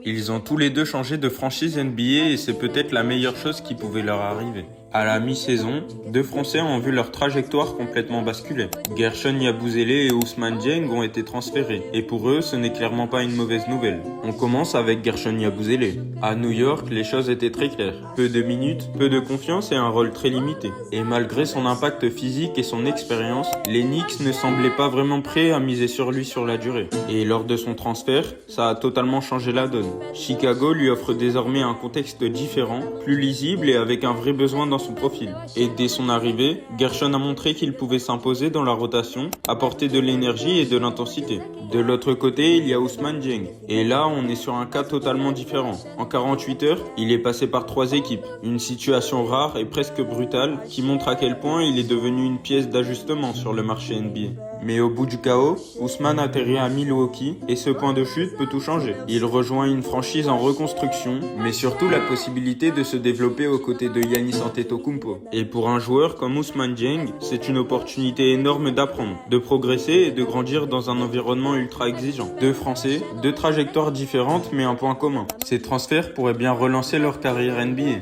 Ils ont tous les deux changé de franchise NBA et c'est peut-être la meilleure chose qui pouvait leur arriver. À la mi-saison, deux Français ont vu leur trajectoire complètement basculer. Guerschon Yabusele et Ousmane Dieng ont été transférés, et pour eux, ce n'est clairement pas une mauvaise nouvelle. On commence avec Guerschon Yabusele. À New York, les choses étaient très claires. Peu de minutes, peu de confiance et un rôle très limité. Et malgré son impact physique et son expérience, les Knicks ne semblaient pas vraiment prêts à miser sur lui sur la durée. Et lors de son transfert, ça a totalement changé la donne. Chicago lui offre désormais un contexte différent, plus lisible et avec un vrai besoin dans son profil. Et dès son arrivée, Guerschon a montré qu'il pouvait s'imposer dans la rotation, apporter de l'énergie et de l'intensité. De l'autre côté, il y a Ousmane Dieng. Et là, on est sur un cas totalement différent. En 48 heures, il est passé par 3 équipes. Une situation rare et presque brutale qui montre à quel point il est devenu une pièce d'ajustement sur le marché NBA. Mais au bout du chaos, Ousmane atterrit à Milwaukee et ce point de chute peut tout changer. Il rejoint une franchise en reconstruction, mais surtout la possibilité de se développer aux côtés de Giannis Antetokounmpo. Et pour un joueur comme Ousmane Dieng, c'est une opportunité énorme d'apprendre, de progresser et de grandir dans un environnement ultra exigeant. Deux Français, deux trajectoires différentes mais un point commun. Ces transferts pourraient bien relancer leur carrière NBA.